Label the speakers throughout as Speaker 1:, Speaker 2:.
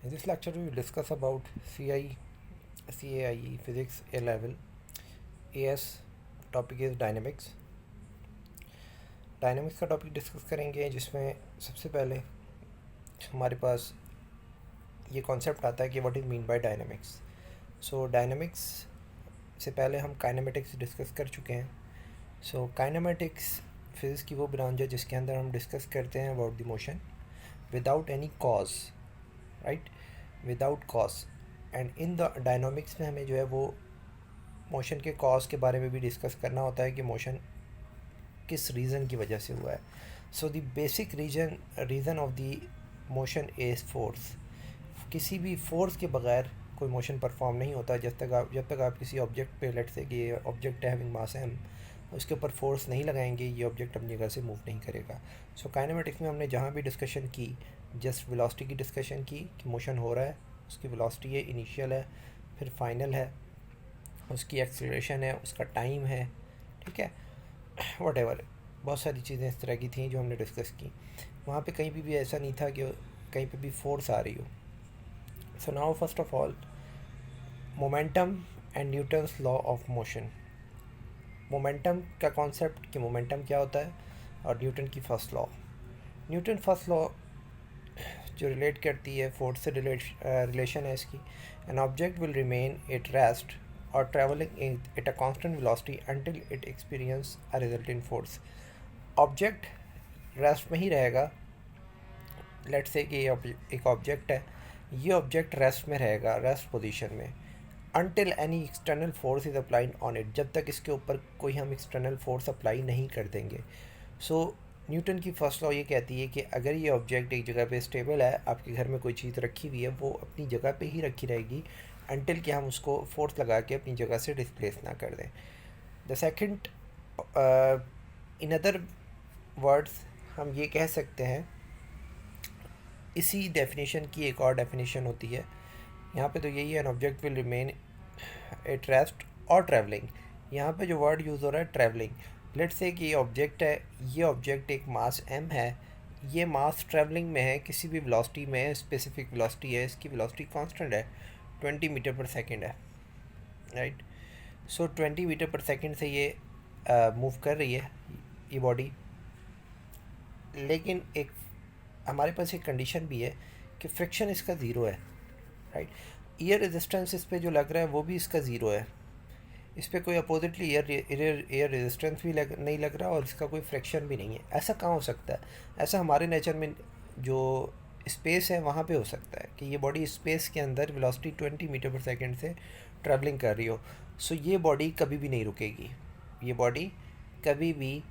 Speaker 1: In this lecture, we will discuss about CAIE Physics A level. AS topic is Dynamics. Dynamics का topic discuss करेंगे जिसमें सबसे पहले हमारे पास ये कॉन्सेप्ट आता है कि what is mean by dynamics. So dynamics से पहले हम काइनेमेटिक्स डिस्कस कर चुके हैं. सो काइनेमेटिक्स फिज़िक्स की वो ब्रांच है जिसके अंदर हम डिस्कस करते हैं about the motion without any cause, right, without cause. And in the dynamics में हमें जो है वो मोशन के कॉज के बारे में भी डिस्कस करना होता है कि मोशन किस रीज़न की वजह से हुआ है. So the basic reason of the motion is force. किसी भी फोर्स के बगैर कोई मोशन परफॉर्म नहीं होता जब तक आप किसी ऑब्जेक्ट पे, लेट से कि ये ऑब्जेक्ट है हैविंग मास m, उसके ऊपर फोर्स नहीं लगाएंगे ये ऑब्जेक्ट अपनी जगह से मूव नहीं करेगा. सो काइनेमेटिक्स में हमने जहाँ भी डिस्कशन की जस्ट वेलोसिटी की डिस्कशन की कि मोशन हो रहा है, उसकी वेलोसिटी है, इनिशियल है, फिर फाइनल है, उसकी एक्सेलरेशन है, उसका टाइम है, ठीक है, वट एवर. बहुत सारी चीज़ें इस तरह की थी जो हमने डिस्कस की. वहाँ पे कहीं भी ऐसा नहीं था कि कहीं पे भी फोर्स आ रही हो. So now first of all momentum and Newton's law of motion. Momentum का कॉन्सेप्ट कि मोमेंटम क्या होता है और न्यूटन की first law. Newton first law जो रिलेट करती है फोर्स से रिलेशन है इसकी. N object will remain at rest or traveling at a constant velocity until it experience a resultant force. Object rest में ही रहेगा. लेट्स से कि एक ऑब्जेक्ट है, ये ऑब्जेक्ट रेस्ट में रहेगा, रेस्ट पोजीशन में, until any external force is applied on it, जब तक इसके ऊपर कोई हम एक्सटर्नल फोर्स अप्लाई नहीं कर देंगे. सो न्यूटन की फर्स्ट लॉ ये कहती है कि अगर ये ऑब्जेक्ट एक जगह पे स्टेबल है, आपके घर में कोई चीज़ रखी हुई है, वो अपनी जगह पे ही रखी रहेगी अनटिल कि हम उसको फोर्स लगा के अपनी जगह से डिस्प्लेस ना कर दें. The second, in other words हम ये कह सकते हैं, इसी डेफिनेशन की एक और डेफिनेशन होती है यहाँ पे, तो यही है, N object will remain at rest or travelling. यहाँ पे जो वर्ड यूज़ हो रहा है ट्रैवलिंग. लेट्स से कि ये ऑब्जेक्ट है, ये ऑब्जेक्ट एक मास m है, ये मास ट्रैवलिंग में है, किसी भी वेलोसिटी में है, स्पेसिफिक वेलोसिटी है, इसकी वेलोसिटी कांस्टेंट है, 20 मीटर पर सेकंड है, राइट. सो 20 मीटर पर सेकंड से ये मूव कर रही है ये बॉडी. लेकिन एक हमारे पास एक कंडीशन भी है कि फ्रिक्शन इसका ज़ीरो है, राइट. एयर रेजिस्टेंस इस पर जो लग रहा है वो भी इसका ज़ीरो है. इस पर कोई अपोजिटली एयर रेजिस्टेंस भी नहीं लग रहा और इसका कोई फ्रिक्शन भी नहीं है. ऐसा कहाँ हो सकता है? ऐसा हमारे नेचर में जो स्पेस है वहाँ पे हो सकता है कि ये बॉडी स्पेस के अंदर वेलोसिटी 20 मीटर पर सेकंड से ट्रैवलिंग कर रही हो. सो ये बॉडी कभी भी नहीं रुकेगी, ये बॉडी कभी भी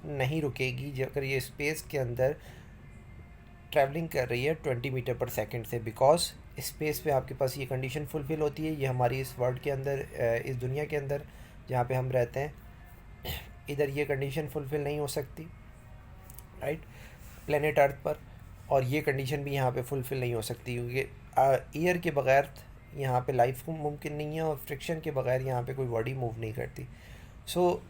Speaker 1: नहीं रुकेगी अगर ये स्पेस के अंदर ट्रैवलिंग कर रही है 20 मीटर पर सेकंड से, बिकॉज स्पेस पे आपके पास ये कंडीशन फुलफ़िल होती है. ये हमारी इस वर्ल्ड के अंदर, इस दुनिया के अंदर जहाँ पे हम रहते हैं, इधर ये कंडीशन फुलफ़िल नहीं हो सकती, राइट, प्लेनेट अर्थ पर. और ये कंडीशन भी यहाँ पे फुलफ़िल नहीं हो सकती क्योंकि एयर के बगैर यहाँ पे लाइफ मुमकिन नहीं है और फ्रिक्शन के बगैर यहाँ पे कोई बॉडी मूव नहीं करती. So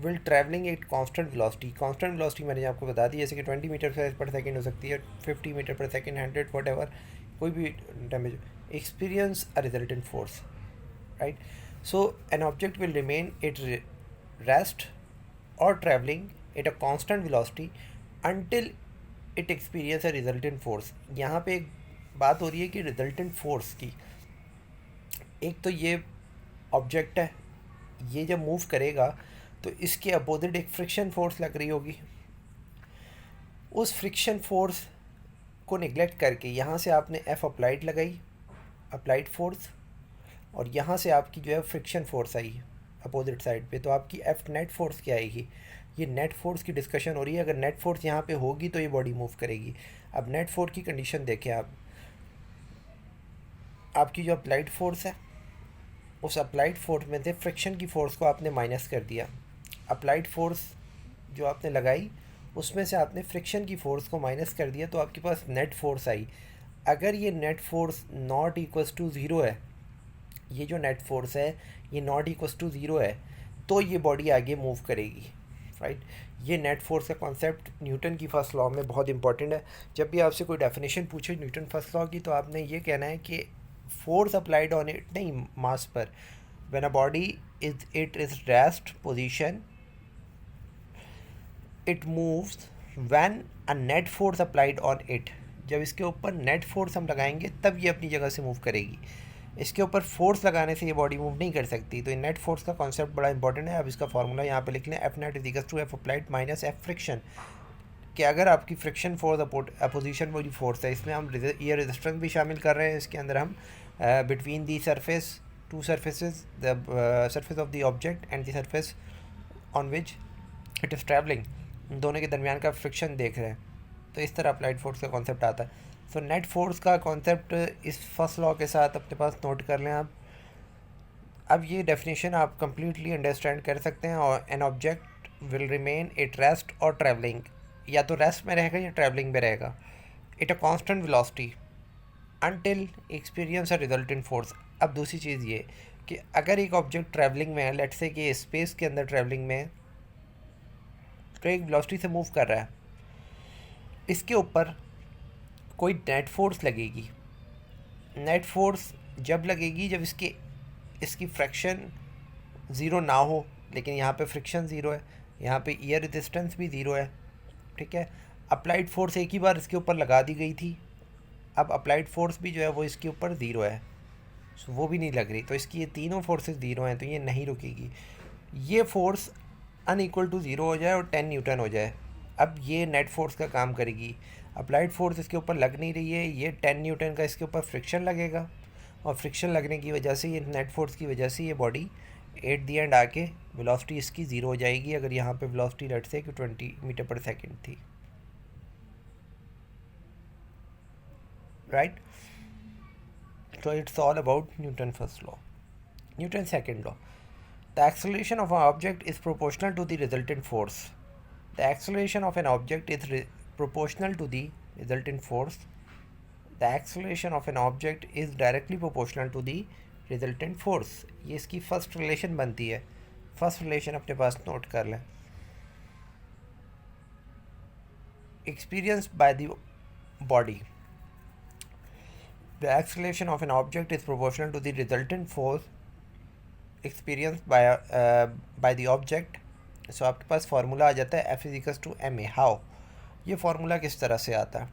Speaker 1: will travelling at constant velocity. Constant velocity मैंने आपको बता दी, जैसे कि 20 मीटर पर सेकंड हो सकती है, 50 मीटर पर सेकंड, 100, वट एवर, कोई भी damage experience a resultant force, right. So an object will remain at rest or travelling at a constant velocity until it experience a resultant force. यहाँ पे एक बात हो रही है कि रिजल्टेंट फोर्स की. एक तो ये ऑब्जेक्ट है, ये जब मूव करेगा तो इसके अपोजिट एक फ्रिक्शन फोर्स लग रही होगी. उस फ्रिक्शन फोर्स को निगलेक्ट करके यहाँ से आपने एफ अप्लाइड लगाई, अप्लाइड फोर्स, और यहाँ से आपकी जो है फ्रिक्शन फोर्स आई अपोजिट साइड पे, तो आपकी एफ नेट फोर्स क्या आएगी? ये नेट फोर्स की डिस्कशन हो रही है. अगर नेट फोर्स यहाँ पे होगी तो ये बॉडी मूव करेगी. अब नेट फोर्स की कंडीशन देखें आप, आपकी जो अप्लाइड फोर्स है उस अप्लाइड फोर्स में से फ्रिक्शन की फोर्स को आपने माइनस कर दिया. अप्लाइड फोर्स जो आपने लगाई उसमें से आपने फ्रिक्शन की फ़ोर्स को माइनस कर दिया, तो आपके पास नेट फोर्स आई. अगर ये net force not equals to zero है, ये जो नेट फोर्स है ये नॉट इक्वल्स टू ज़ीरो है, तो ये बॉडी आगे मूव करेगी, राइट. ये नेट फोर्स का कॉन्सेप्ट न्यूटन की फर्स्ट लॉ में बहुत इंपॉर्टेंट है। जब भी आपसे कोई डेफिनेशन पूछे न्यूटन फर्स्ट लॉ की, तो आपने ये कहना है कि फोर्स अप्लाइड ऑन इट, नहीं मास पर, when a body is rest position it moves when a net force applied on it. जब इसके ऊपर नेट फोर्स हम लगाएंगे तब ये अपनी जगह से मूव करेगी। इसके ऊपर फोर्स लगाने से ये बॉडी मूव नहीं कर सकती। तो नेट फोर्स का कॉन्सेप्ट बड़ा इंपॉर्टेंट है। अब इसका फॉर्मूला यहाँ पे लिख लें, F net is equal to F applied minus F friction. कि अगर आपकी फ्रिक्शन फोर्स अपोजिशन वाली फोर्स है, इसमें हम ये रेजिस्टेंस भी शामिल कर रहे हैं। इसके अंदर हम between the surface, to surfaces, the surface of the object and the surface on which it is travelling, दोनों के दरमियान का फ्रिक्शन देख रहे हैं। तो इस तरह अप्लाइड फोर्स का कॉन्सेप्ट आता है। सो नेट फोर्स का कॉन्सेप्ट इस फर्स्ट लॉ के साथ अपने पास नोट कर लें आप। अब ये डेफिनेशन आप कंप्लीटली अंडरस्टैंड कर सकते हैं। और N object will remain at rest or travelling, या तो रेस्ट में रहेगा या ट्रैवलिंग में रहेगा, eight a constant velocity until experience a resultant force. अब दूसरी चीज़ ये कि अगर एक ऑब्जेक्ट ट्रैवलिंग में है, लेट्स से कि स्पेस के अंदर ट्रैवलिंग में है, तो एक वेलोसिटी से मूव कर रहा है, इसके ऊपर कोई नेट फोर्स लगेगी। नेट फोर्स जब लगेगी जब इसकी फ्रैक्शन ज़ीरो ना हो, लेकिन यहाँ पे फ्रिक्शन ज़ीरो है, यहाँ पे ईयर रेजिस्टेंस भी ज़ीरो है, ठीक है। अप्लाइड फोर्स एक ही बार इसके ऊपर लगा दी गई थी, अब अप्लाइड फोर्स भी जो है वो इसके ऊपर ज़ीरो है, सो वो भी नहीं लग रही। तो इसकी ये तीनों फोर्सेस ज़ीरो हैं, तो ये नहीं रुकेगी। ये फोर्स अनइक्वल टू ज़ीरो हो जाए और 10 न्यूटन हो जाए, अब ये नेट फोर्स का काम करेगी। अप्लाइड फोर्स इसके ऊपर लग नहीं रही है, ये 10 न्यूटन का इसके ऊपर फ्रिक्शन लगेगा, और फ्रिक्शन लगने की वजह से, ये नेट फोर्स की वजह से, ये बॉडी एट दी एंड आके वेलोसिटी इसकी ज़ीरो हो जाएगी। अगर यहाँ पे वेलोसिटी लेट्स से कि 20 मीटर पर सेकेंड थी, right. So it's all about Newton first law. Newton second law. The acceleration of an object is proportional to the resultant force. The acceleration of an object is proportional to the resultant force. The acceleration of an object is directly proportional to the resultant force. ये इसकी first relation बनती है। First relation अपने पास note कर लें। Experienced by the body. The acceleration of an object is proportional to the resultant force experienced by the object. So आपके पास formula आ जाता है F is to M A. How, ये formula किस तरह से आता है?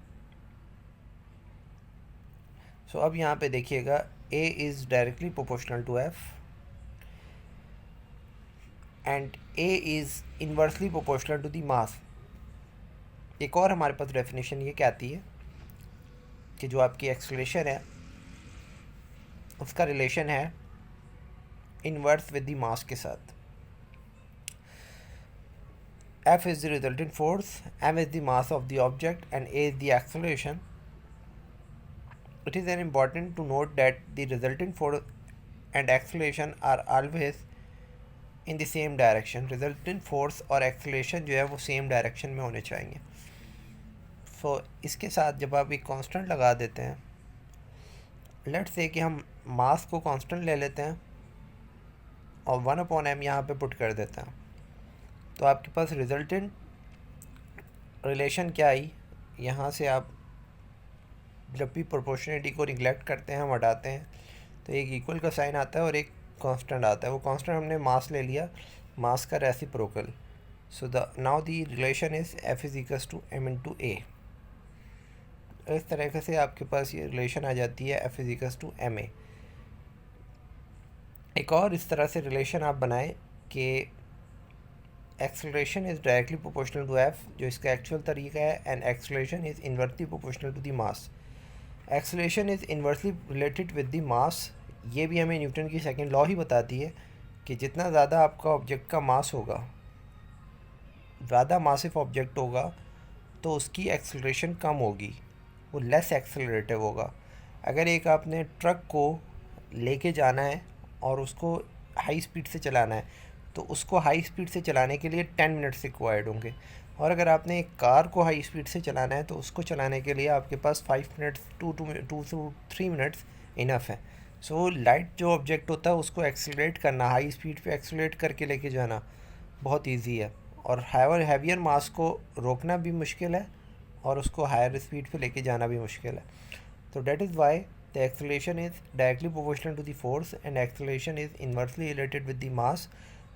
Speaker 1: सो अब यहाँ पे देखिएगा, A is directly proportional to F and A is inversely proportional to the mass. एक और हमारे पास डेफिनेशन ये कहती है कि जो आपकी एक्सेलरेशन है उसका रिलेशन है इनवर्स विद द मास के साथ। F is the resultant force, m is the mass of the object, and a is the acceleration. It is then important to note that the resultant force and acceleration are always in the same direction. Resultant force और acceleration जो है वो same direction में होने चाहिए। So इसके साथ जब आप एक constant लगा देते हैं, let's say कि हम mass को constant ले लेते हैं और 1/m यहाँ पे पुट कर देते हैं, तो आपके पास रिजल्टेंट रिलेशन क्या आई? यहाँ से आप जब भी प्रोपोर्शनलिटी को निगलेक्ट करते हैं, हम हटाते हैं, तो एक इक्वल का साइन आता है और एक कांस्टेंट आता है। वो कांस्टेंट हमने मास ले लिया, मास का reciprocal. So the now the relation is F is equal to m into a. इस तरीके से आपके पास ये रिलेशन आ जाती है F is equal to m A. एक और इस तरह से रिलेशन आप बनाएं कि acceleration is directly proportional to F, जो इसका एक्चुअल तरीका है, and acceleration is inversely proportional to the mass. Acceleration is inversely related with the mass. ये भी हमें न्यूटन की सेकंड लॉ ही बताती है कि जितना ज़्यादा आपका ऑब्जेक्ट का मास होगा, ज़्यादा मासिव ऑब्जेक्ट होगा, तो उसकी एक्सेलरेशन कम होगी, वो लेस एक्सेलरेटिव होगा। अगर एक आपने ट्रक को लेके जाना है और उसको हाई स्पीड से चलाना है, तो उसको हाई स्पीड से चलाने के लिए 10 मिनट्स रिक्वायर्ड होंगे। और अगर आपने एक कार को हाई स्पीड से चलाना है, तो उसको चलाने के लिए आपके पास 5 मिनट्स, 2 to 3 मिनट्स इनफ है। सो लाइट जो ऑब्जेक्ट होता है उसको एक्सेलरेट करना, हाई स्पीड पे एक्सेलरेट करके लेके जाना बहुत इजी है, और हैवियर मास को रोकना भी मुश्किल है और उसको हायर स्पीड पे लेके जाना भी मुश्किल है. तो that is why the acceleration is directly proportional to the force and acceleration is inversely related with the mass.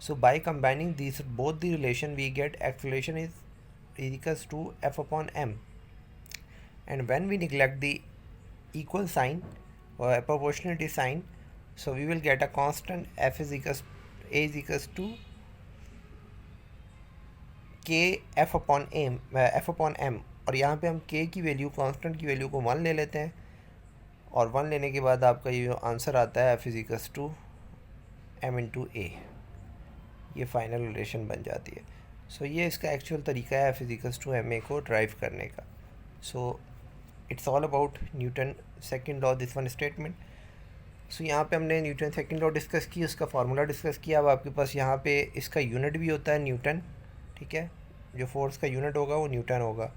Speaker 1: So by combining these both the relation, we get acceleration is equals to F upon m. And when we neglect the equal sign or proportionality sign, so we will get a constant F is equals A is equals to K F upon m. और यहाँ पे हम K की value constant की value को 1 ले लेते हैं और 1 लेने के बाद आपका ये आंसर आता है F is equals to m into A. ये फाइनल रिलेशन बन जाती है. सो ये इसका एक्चुअल तरीका है फिजिकल्स टू एम ए को ड्राइव करने का. So it's all about Newton second law, this one statement. सो यहाँ पे हमने न्यूटन सेकंड लॉ डिस्कस की, उसका फार्मूला डिस्कस किया. अब आपके पास यहाँ पे इसका यूनिट भी होता है न्यूटन, ठीक है. जो फोर्स का यूनिट होगा वो न्यूटन होगा.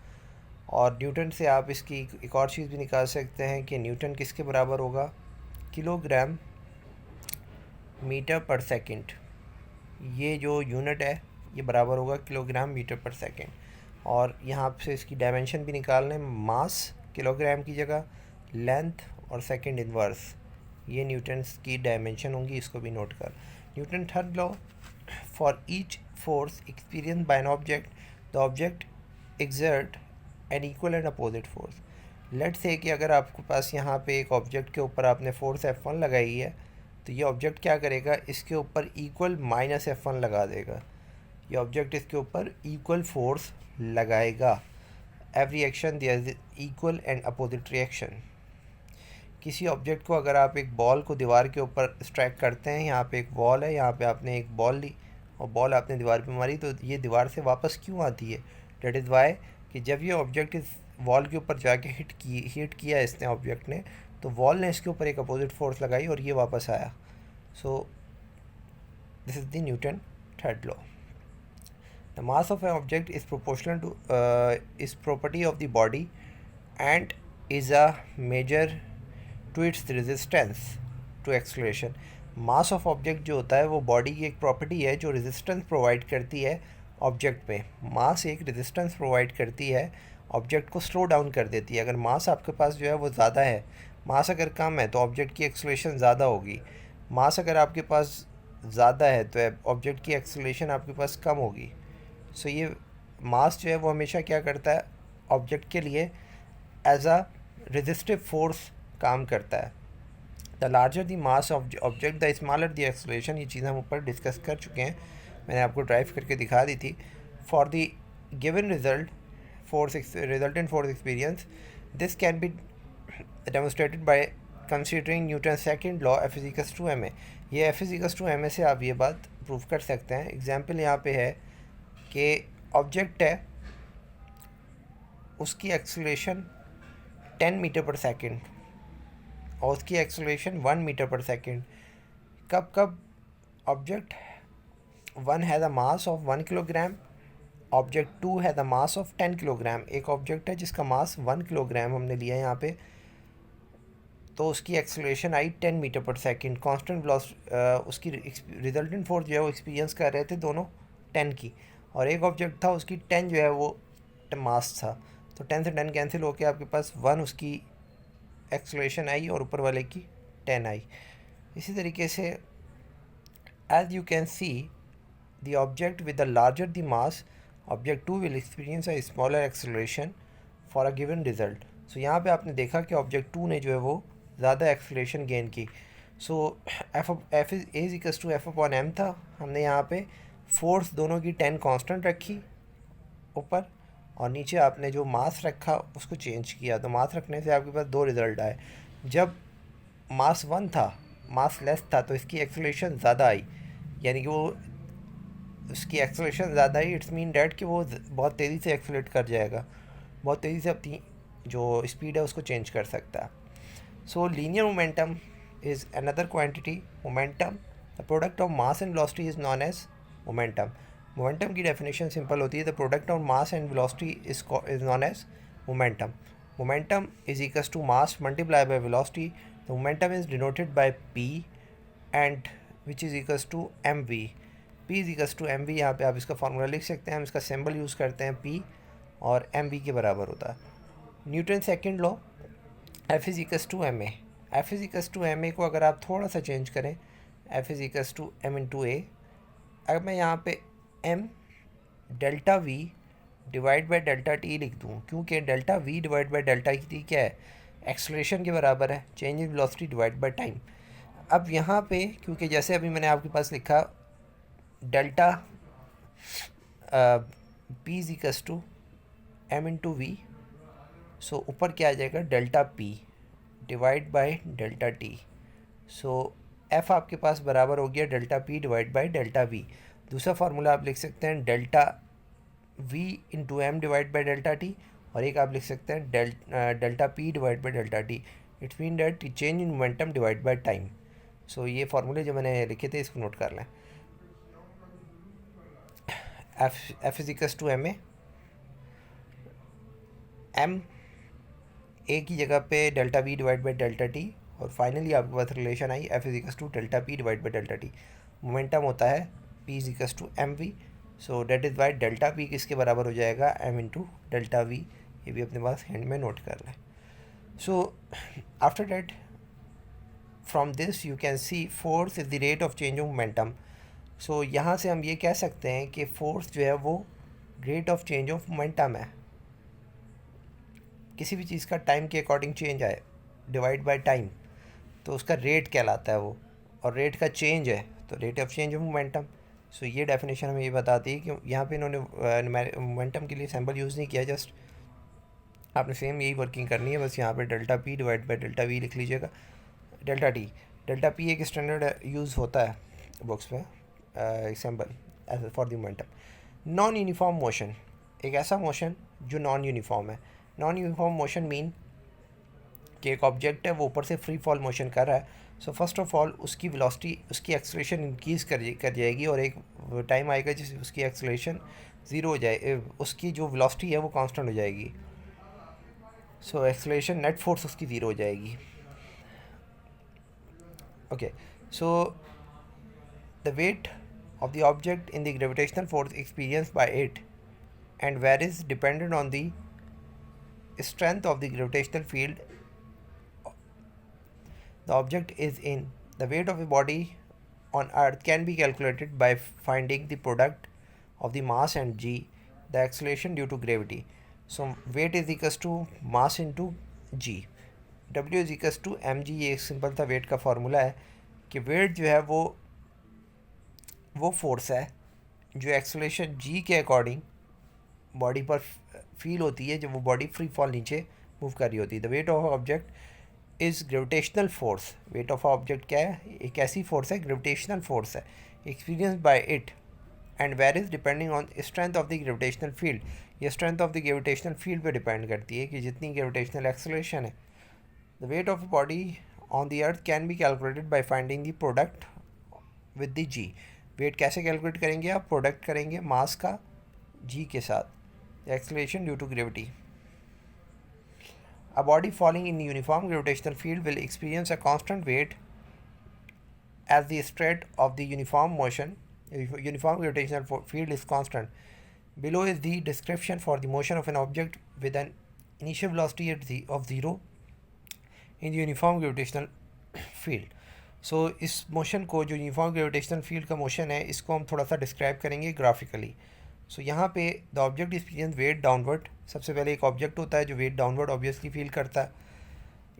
Speaker 1: और न्यूटन से आप इसकी एक और चीज़ भी निकाल सकते हैं कि न्यूटन किसके बराबर होगा, किलोग्राम मीटर पर सेकंड. ये जो यूनिट है ये बराबर होगा किलोग्राम मीटर पर सेकंड. और यहाँ से इसकी डायमेंशन भी निकालने, मास किलोग्राम की जगह, लेंथ और सेकंड इनवर्स, ये न्यूटन्स की डायमेंशन होंगी, इसको भी नोट कर. Newton third law, for each force experience by an object the object exert an equal and opposite force. Let's say कि अगर आपके पास यहाँ पे एक ऑब्जेक्ट के ऊपर आपने फोर्स F1 लगाई है, तो ये ऑब्जेक्ट क्या करेगा, इसके ऊपर इक्वल माइनस F1 लगा देगा. ये ऑब्जेक्ट इसके ऊपर इक्वल फोर्स लगाएगा. Every action there is equal and opposite reaction. किसी ऑब्जेक्ट को अगर आप एक बॉल को दीवार के ऊपर स्ट्राइक करते हैं, यहाँ पे एक बॉल है, यहाँ पे आपने एक बॉल ली और बॉल आपने दीवार पे मारी, तो ये दीवार से वापस क्यों आती है. डेट इज़ वाई कि जब ये ऑब्जेक्ट इस वॉल के ऊपर जाके हिट किया इसने ऑब्जेक्ट ने, तो वॉल ने इसके ऊपर एक अपोजिट फोर्स लगाई और ये वापस आया. So this is the Newton third law. The mass of an object is proportional to is property of the body and is a measure to its resistance to acceleration. Mass of object जो होता है वो body की एक property है जो resistance provide करती है ऑब्जेक्ट पे. मास एक रेजिस्टेंस प्रोवाइड करती है, ऑब्जेक्ट को स्लो डाउन कर देती है. अगर मास आपके पास जो है वो ज़्यादा है, मास अगर कम है तो ऑब्जेक्ट की एक्सेलरेशन ज़्यादा होगी. मास अगर आपके पास ज़्यादा है तो ऑब्जेक्ट की एक्सेलरेशन आपके पास कम होगी. सो ये मास जो है वो हमेशा क्या करता है, ऑब्जेक्ट के लिए एज अ रेजिस्टिव फोर्स काम करता है. The larger the mass of object the smaller the acceleration. ये चीज़ हम ऊपर डिस्कस कर चुके हैं, मैंने आपको ड्राइव करके दिखा दी थी. For the given result resultant force experience, this can be demonstrated by considering Newton's second law F is equals to ma. ये F is equals to ma से आप ये बात प्रूव कर सकते हैं. एग्जाम्पल यहाँ पे है कि ऑब्जेक्ट है, उसकी एक्सेलरेशन 10 मीटर पर सेकेंड और उसकी एक्सेलरेशन 1 मीटर पर सेकेंड. कब object 1 has a mass of 1 kilogram, object 2 है द मास ऑफ 10 किलोग्राम. एक ऑब्जेक्ट है जिसका मास 1 किलोग्राम हमने लिया है यहाँ पे, तो उसकी एक्सेलरेशन आई 10 मीटर पर सेकंड. कांस्टेंट वेलोसिटी, उसकी रिजल्टेंट फोर्स जो है वो एक्सपीरियंस कर रहे थे दोनों 10 की. और एक ऑब्जेक्ट था उसकी 10 जो है वो मास था, तो 10 से 10 कैंसिल होकर आपके पास 1 उसकी एक्सेलरेशन आई और ऊपर वाले की 10 आई. इसी तरीके से as you can see the object with the larger the mass, object 2 will experience a smaller acceleration for a given result. So यहाँ पे आपने देखा कि ऑब्जेक्ट 2 ने जो है वो ज़्यादा एक्सेलरेशन गेन की. So f is equals to f upon m था. हमने यहाँ पे फोर्स दोनों की 10 कांस्टेंट रखी ऊपर, और नीचे आपने जो मास रखा उसको चेंज किया. तो मास रखने से आपके पास 2 रिज़ल्ट आए. जब मास 1 था, मास लेस था, तो इसकी एक्सेलरेशन ज़्यादा आई, यानी कि वो उसकी एक्सेलरेशन ज़्यादा आई. इट्स मीन डैट कि वो बहुत तेज़ी से एक्सेलरेट कर जाएगा, बहुत तेज़ी से अपनी जो स्पीड है उसको चेंज कर सकता है. So linear momentum is another quantity. Momentum the product of mass and velocity is known as momentum. Momentum की डेफिनेशन सिंपल होती है, the product of mass and velocity is known as momentum. Momentum is equals to mass multiply by velocity. The momentum is denoted by p and which is equals to mv. P is equals to M V, यहाँ पे आप इसका formula लिख सकते हैं, हम इसका symbol use करते हैं P और एम वी के बराबर होता है। Newton second law, F is equals to M a. F is equals to M a को अगर आप थोड़ा सा चेंज करें, F is equals to m into a, अगर मैं यहाँ पे m delta v divide by delta t लिख दूँ, क्योंकि delta v divide by delta t क्या है, एक्सलेशन के बराबर है, change in velocity divide by time. अब यहाँ पे क्योंकि जैसे अभी मैंने आपके पास लिखा delta P is equals to m into v, so ऊपर क्या आ जाएगा, delta P divide by delta t. So f आपके पास बराबर हो गया delta P divide by delta v. दूसरा फार्मूला आप लिख सकते हैं delta v into m divide by delta t, और एक आप लिख सकते हैं delta P divide by delta t. It's mean that change in momentum divide by time. सो ये फार्मूले जो मैंने लिखे थे इसको नोट कर लें। F is equals to M a, m a की जगह पे delta v divide by delta t, और फाइनली आपके पास रिलेशन आई f is equals to delta P divide by delta t. Momentum होता है p is equals to M v, so that is why delta p किसके बराबर हो जाएगा, एम इंटू डेल्टा वी। ये भी अपने पास हैंड में नोट कर लें। So after that from this you can see force is the rate of change of momentum. So यहाँ से हम ये कह सकते हैं कि फोर्स जो है वो rate of change of momentum है। किसी भी चीज़ का टाइम के अकॉर्डिंग चेंज आए डिवाइड बाय टाइम, तो उसका रेट कहलाता है वो, और रेट का चेंज है तो rate of change of momentum. So ये डेफिनेशन हमें ये बताती है कि यहाँ पे इन्होंने मोमेंटम के लिए सिंबल यूज़ नहीं किया, जस्ट आपने सेम यही वर्किंग करनी है, बस यहाँ पे delta P divide by delta V लिख लीजिएगा। डेल्टा पी एक स्टैंडर्ड यूज़ होता है बुक्स में symbol as for the momentum. Non uniform motion, एक ऐसा मोशन जो नॉन यूनिफॉर्म है। नॉन यूनिफॉर्म मोशन मीन कि एक ऑब्जेक्ट है वो ऊपर से फ्री फॉल मोशन कर रहा है, सो फर्स्ट ऑफ ऑल उसकी वेलोसिटी, उसकी एक्सेलरेशन इंक्रीज़ कर जाएगी, और एक टाइम आएगा जिससे उसकी एक्सेलरेशन ज़ीरो हो जाए, उसकी जो वेलोसिटी है वो कांस्टेंट हो जाएगी। सो एक्सेलरेशन नेट फोर्स उसकी ज़ीरो हो जाएगी। Okay, so the weight of the object in the gravitational force experienced by it and varies dependent on the strength of the gravitational field the object is in. The weight of a body on earth can be calculated by finding the product of the mass and g, the acceleration due to gravity. So weight is equals to mass into g, w is equals to mg। ये एक simple सा wait का formula है कि wait जो है वो force है जो एक्सेलरेशन जी के अकॉर्डिंग बॉडी पर फील होती है जब वो बॉडी फ्री फॉल नीचे मूव कर रही होती है। The weight of object is gravitational force. Weight of object क्या है, एक ऐसी फोर्स है, ग्रेविटेशनल फोर्स है, experience by it and varies depending on strength of the gravitational field. ये strength of the gravitational field पे डिपेंड करती है कि जितनी ग्रेविटेशनल एक्सेलरेशन है। The weight of body on the earth can be calculated by finding the product with the G. Weight कैसे calculate करेंगे आप, प्रोडक्ट करेंगे मास का जी के साथ, acceleration due to gravity. A body falling in uniform gravitational field will experience a constant weight as the straight of the uniform motion. Uniform gravitational field is constant. Below is the description for the motion of an object with an initial velocity of zero in uniform gravitational field. So इस motion को, जो uniform gravitational field का motion है, इसको हम थोड़ा सा describe करेंगे ग्राफिकली। सो यहाँ पे the object experience weight downward. सबसे पहले एक ऑब्जेक्ट होता है जो वेट डाउनवर्ड ऑब्वियसली फील करता है।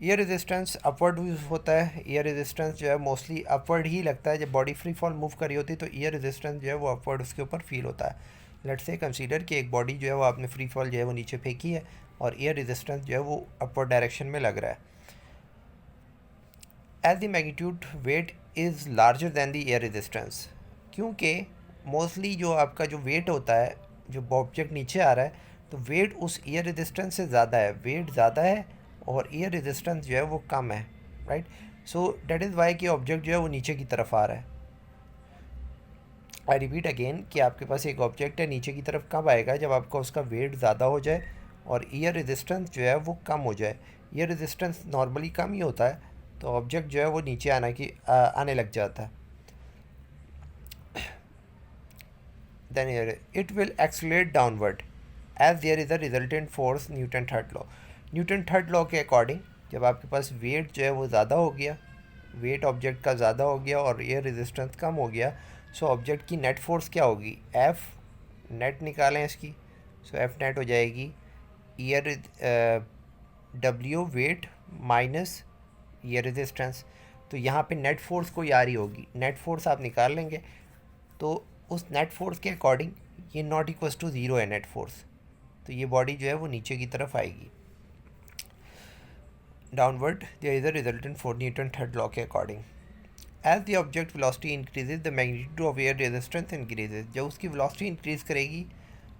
Speaker 1: ईयर रेजिस्टेंस अपवर्ड होता है। ईयर रेजिस्टेंस जो है मोस्टली अपवर्ड ही लगता है, जब बॉडी फ्री फॉल मूव करी होती है तो ईयर रेजिस्टेंस जो है वो अपवर्ड उसके ऊपर फील होता है। लेट्स से कंसीडर कि एक बॉडी जो है वो आपने फ्री फॉल जो है वो नीचे फेंकी है और ईयर रेजिस्टेंस जो है वो अपवर्ड डायरेक्शन में लग रहा है। As the magnitude weight is larger than the air resistance, क्योंकि मोस्टली जो आपका जो वेट होता है, जो ऑब्जेक्ट नीचे आ रहा है, तो वेट उस एयर रेजिस्टेंस से ज़्यादा है। वेट ज़्यादा है और एयर रेजिस्टेंस जो है वो कम है, right. So that is Y कि ऑब्जेक्ट जो है वो नीचे की तरफ आ रहा है। आई रिपीट अगेन कि आपके पास एक ऑब्जेक्ट है, नीचे की तरफ कब आएगा, जब आपका उसका वेट ज़्यादा हो जाए और एयर रेजिस्टेंस जो है वो कम हो जाए। एयर रेजिस्टेंस नॉर्मली कम ही होता है, तो ऑब्जेक्ट जो है वो नीचे आने लग जाता है। then here it will accelerate downward as there is a resultant force Newton third law. Newton third law के अकॉर्डिंग जब आपके पास वेट जो है वो ज़्यादा हो गया, वेट ऑब्जेक्ट का ज़्यादा हो गया और एयर रेजिस्टेंस कम हो गया, सो ऑब्जेक्ट की नेट फोर्स क्या होगी, एफ नेट निकालें इसकी, सो एफ नेट हो जाएगी air W wait minus air resistance. तो यहाँ पे नेट फोर्स कोई आ रही होगी, नेट फोर्स आप निकाल लेंगे तो उस नेट फोर्स के अकॉर्डिंग ये नॉट इक्वल्स टू ज़ीरो है नेट फोर्स, तो ये बॉडी जो है वो नीचे की तरफ आएगी downward. There is a resultant for Newton third law के according. As the object velocity increases the magnitude of air resistance increases. जब उसकी वेलोसिटी इंक्रीज़ करेगी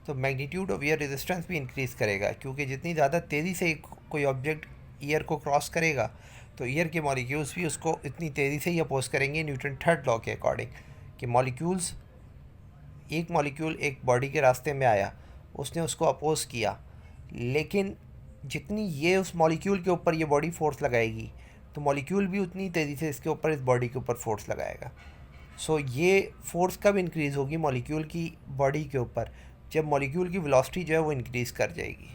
Speaker 1: तो मैग्नीट्यूड ऑफ एयर रेजिस्टेंस भी इंक्रीज़ करेगा, क्योंकि जितनी ज़्यादा तेज़ी से कोई ऑब्जेक्ट ईयर को क्रॉस करेगा तो ईयर के मॉलिक्यूल्स भी उसको इतनी तेज़ी से ही अपोज करेंगे न्यूटन थर्ड लॉ के अकॉर्डिंग. कि मॉलिक्यूल्स, एक मॉलिक्यूल एक बॉडी के रास्ते में आया, उसने उसको अपोज किया, लेकिन जितनी ये उस मॉलिक्यूल के ऊपर ये बॉडी फोर्स लगाएगी तो मॉलिक्यूल भी उतनी तेज़ी से इसके ऊपर, इस बॉडी के ऊपर फोर्स लगाएगा. सो ये फोर्स कब इंक्रीज़ होगी मॉलिक्यूल की बॉडी के ऊपर, जब मॉलिक्यूल की वेलोसिटी जो है वो इंक्रीज़ कर जाएगी.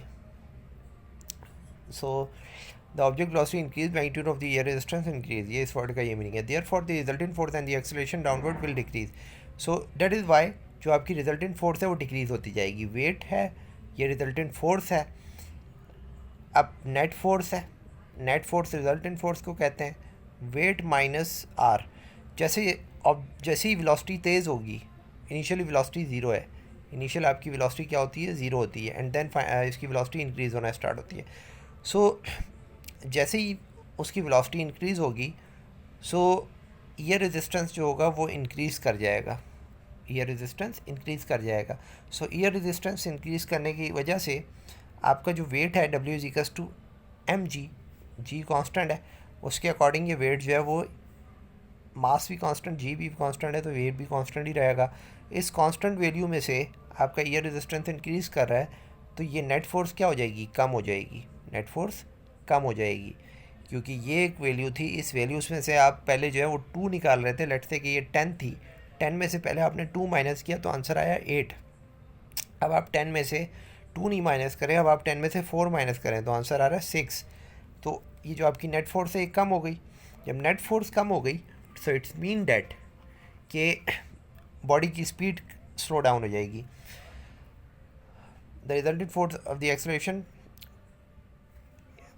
Speaker 1: So the object velocity increase, magnitude of the air resistance increase, ये इस वर्ड का ये मीनिंग है. Therefore the resultant force and the acceleration downward will decrease. So that is why जो आपकी रिजल्टेंट फोर्स है वो डिक्रीज़ होती जाएगी. वेट है, ये रिजल्टेंट फोर्स है. अब नेट फोर्स है, नेट फोर्स रिजल्टेंट फोर्स को कहते हैं. Weight minus R. जैसे ही वेलोसिटी तेज़ होगी, इनिशियली वेलोसिटी ज़ीरो है, इनिशियल आपकी वेलोसिटी क्या होती है, ज़ीरो होती है, एंड देन इसकी वेलोसिटी इंक्रीज़ होना स्टार्ट होती है. सो जैसे ही उसकी वेलोसिटी इंक्रीज़ होगी, सो ईयर रेजिस्टेंस जो होगा वो इंक्रीज़ कर जाएगा, ईयर रेजिस्टेंस इंक्रीज़ कर जाएगा. सो ईयर रेजिस्टेंस इंक्रीज़ करने की वजह से आपका जो वेट है W is equals to M G, G constant है, उसके अकॉर्डिंग ये वेट जो है वो, मास भी कांस्टेंट, जी भी कांस्टेंट है, तो वेट भी कांस्टेंट ही रहेगा. इस कांस्टेंट वैल्यू में से आपका ईयर रेजिस्टेंस इंक्रीज़ कर रहा है, तो ये नेट फोर्स क्या हो जाएगी, कम हो जाएगी, नेट फोर्स कम हो जाएगी. क्योंकि ये एक वैल्यू थी, इस वैल्यूज़ में से आप पहले जो है वो 2 निकाल रहे थे, लेट्स से कि ये 10 थी, 10 में से पहले आपने 2 माइनस किया तो आंसर आया 8. अब आप 10 में से 2 नहीं माइनस करें, अब आप 10 में से 4 माइनस करें तो आंसर आ रहा है 6. तो ये जो आपकी नेट फोर्स है ये कम हो गई. जब नेट फोर्स कम हो गई सो इट्स मीन डैट कि बॉडी की स्पीड स्लो डाउन हो जाएगी. The resultant force of the acceleration,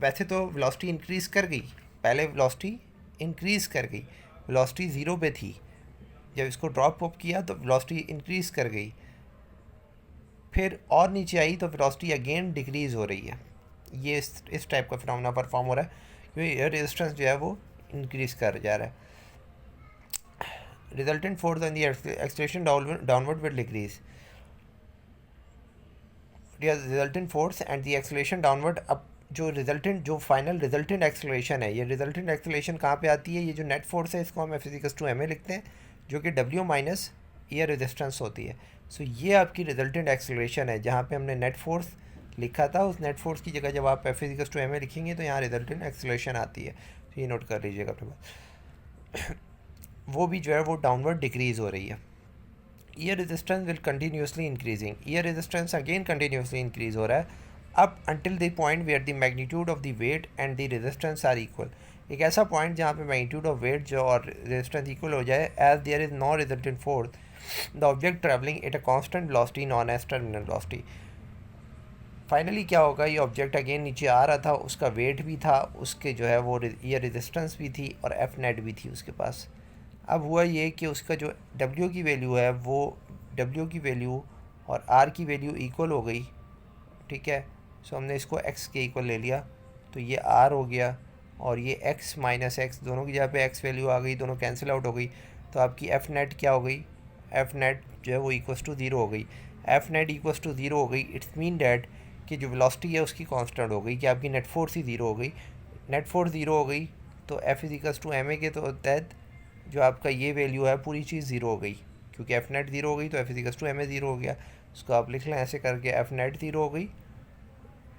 Speaker 1: वैसे तो वेलोसिटी इंक्रीज़ कर गई, पहले वेलोसिटी इंक्रीज़ कर गई, वेलोसिटी ज़ीरो पे थी, जब इसको ड्रॉप अप किया तो वेलोसिटी इंक्रीज़ कर गई, फिर और नीचे आई तो वेलोसिटी अगेन डिक्रीज़ हो रही है. ये इस टाइप का फिनोमेना परफॉर्म हो रहा है क्योंकि एयर रेजिस्टेंस जो है वो इंक्रीज़ कर जा रहा है. Resultant force on the acceleration downward will decrease. Resultant force and the acceleration downward. अब जो फाइनल रिजल्टेंट एक्सेलरेशन है, ये रिजल्टेंट एक्सेलरेशन कहाँ पे आती है, ये जो नेट फोर्स है इसको हम F=ma लिखते हैं, जो कि W माइनस एयर रेजिस्टेंस होती है. सो ये आपकी रिजल्टेंट एक्सेलरेशन है, जहाँ पे हमने नेट फोर्स लिखा था, उस नेट फोर्स की जगह जब आप F=ma लिखेंगे तो यहाँ रिजल्टेंट एक्सेलरेशन आती है. तो ये नोट कर लीजिएगा अपने पास. वो भी जो है वो डाउनवर्ड डिक्रीज़ हो रही है. Year resistance will continuously increasing. Year resistance again continuously increase हो रहा है अब until the point where the magnitude of the weight and the resistance are equal. एक ऐसा पॉइंट जहाँ पे मैग्नीट्यूड ऑफ वेट जो और रेजिस्टेंस इक्वल हो जाए. As there is no resultant force, the object travelling at a constant velocity known as terminal velocity. Finally क्या होगा, ये ऑब्जेक्ट अगेन नीचे आ रहा था, उसका वेट भी था, उसके जो है वो ईयर रेजिस्टेंस भी थी और एफ नेट भी थी उसके पास. अब हुआ ये कि उसका जो डब्ल्यू की वैल्यू है वो डब्ल्यू की वैल्यू और आर की वैल्यू इक्वल हो गई. ठीक है, सो हमने इसको x के इक्वल ले लिया, तो ये r हो गया और ये x माइनस एक्स, दोनों की जगह पे x वैल्यू आ गई, दोनों कैंसिल आउट हो गई. तो आपकी एफ नेट क्या हो गई, एफ नेट जो है वो इक्वल्स टू ज़ीरो हो गई. F net equals to zero हो गई, इट्स मीन डैट कि जो वेलोसिटी है उसकी कांस्टेंट हो गई, कि आपकी नेट फोर्स ही ज़ीरो हो गई. नेट फोर्स ज़ीरो हो गई तो F=ma के तो तहत जो आपका ये वैल्यू है पूरी चीज़ ज़ीरो हो गई, क्योंकि एफ नेट ज़ीरो हो गई तो F=ma ज़ीरो हो गया. उसको आप लिख लें ऐसे करके, एफ नेट ज़ीरो हो गई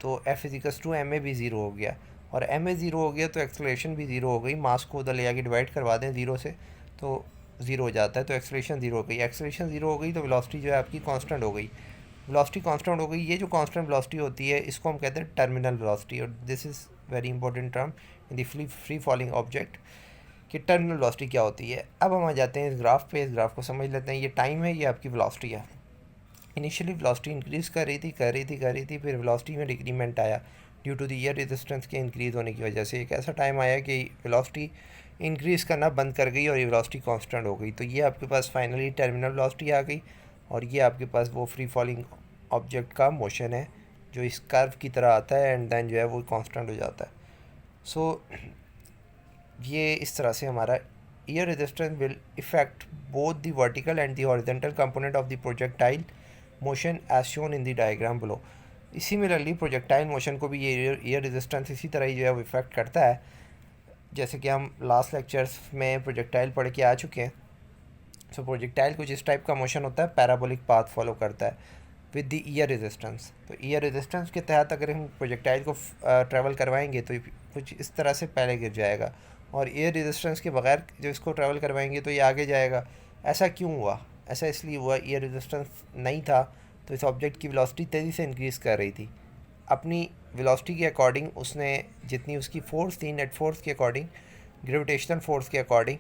Speaker 1: तो F=ma भी ज़ीरो हो गया, और ma ज़ीरो हो गया तो एक्सेलरेशन भी ज़ीरो हो गई. मास को उधर ले जाके डिवाइड करवा दें ज़ीरो से, तो ज़ीरो हो जाता है, तो एक्सेलरेशन ज़ीरो हो गई। एक्सेलरेशन ज़ीरो हो गई तो वेलोसिटी जो है आपकी कांस्टेंट हो गई। वेलोसिटी कांस्टेंट हो गई। ये जो कांस्टेंट वेलोसिटी होती है इसको हम कहते हैं टर्मिनल वेलोसिटी, और this is very important term in the free falling object कि टर्मिनल वेलोसिटी क्या होती है। अब हम आ जाते हैं इस ग्राफ पे। इस ग्राफ को समझ लेते हैं। ये टाइम है, ये आपकी वेलोसिटी है। इनिशियली वेलोसिटी इंक्रीज़ कर रही थी, फिर वेलोसिटी में डिक्रीमेंट आया due to the air resistance के इंक्रीज़ होने की वजह से। एक ऐसा टाइम आया कि वेलोसिटी इंक्रीज़ करना बंद कर गई और ये वेलोसिटी कांस्टेंट हो गई। तो ये आपके पास फाइनली टर्मिनल वेलोसिटी आ गई, और ये आपके पास वो फ्री फॉलिंग ऑब्जेक्ट का मोशन है जो इस कर्व की तरह आता है एंड देन जो है वो कांस्टेंट हो जाता है। सो ये इस तरह से हमारा air resistance will affect both the vertical and the horizontal component of the projectile motion as shown in the diagram below. Similarly projectile motion को भी ये एयर रेजिस्टेंस इसी तरह ही जो है वो इफेक्ट करता है, जैसे कि हम लास्ट लेक्चर्स में प्रोजेक्टाइल पढ़ के आ चुके हैं। सो प्रोजेक्टाइल कुछ इस टाइप का मोशन होता है, पैराबोलिक पाथ फॉलो करता है विद द ईयर रेजिस्टेंस। तो ईयर रेजिस्टेंस के तहत अगर हम प्रोजेक्टाइल को ट्रैवल करवाएंगे तो कुछ इस तरह से पहले गिर जाएगा, और एयर रेजिस्टेंस के बगैर जो इसको ट्रैवल करवाएंगे तो ये आगे जाएगा। ऐसा क्यों हुआ? ऐसा इसलिए हुआ, एयर रेजिस्टेंस नहीं था तो इस ऑब्जेक्ट की वेलोसिटी तेज़ी से इंक्रीज़ कर रही थी। अपनी वेलोसिटी के अकॉर्डिंग उसने जितनी उसकी फोर्स थी, नेट फोर्स के अकॉर्डिंग, ग्रेविटेशनल फोर्स के अकॉर्डिंग,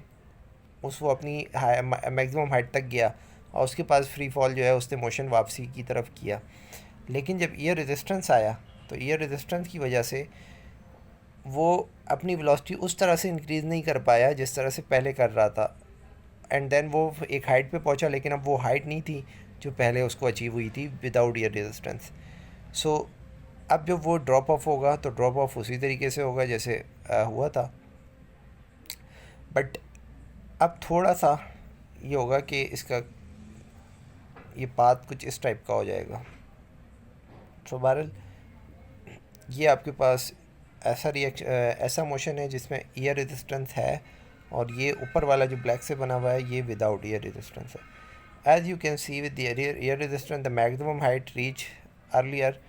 Speaker 1: वो अपनी मैक्सिमम हाइट तक गया और उसके पास फ्री फॉल जो है उसने मोशन वापसी की तरफ किया। लेकिन जब एयर रेजिस्टेंस आया तो एयर रेजिस्टेंस की वजह से वो अपनी वेलोसिटी उस तरह से इंक्रीज़ नहीं कर पाया जिस तरह से पहले कर रहा था, एंड देन वो एक हाइट पे पहुंचा, लेकिन अब वो हाइट नहीं थी जो पहले उसको अचीव हुई थी विदाउट एयर रेजिस्टेंस। सो अब जब वो ड्रॉप ऑफ होगा तो ड्रॉप ऑफ उसी तरीके से होगा जैसे हुआ था, बट अब थोड़ा सा ये होगा कि इसका ये पाथ कुछ इस टाइप का हो जाएगा। तो बहरहाल ये आपके पास ऐसा मोशन है जिसमें एयर रेजिस्टेंस है, और ये ऊपर वाला जो ब्लैक से बना हुआ है ये विदाउट एयर रेजिस्टेंस है। As you can see with the air resistance the maximum height reach earlier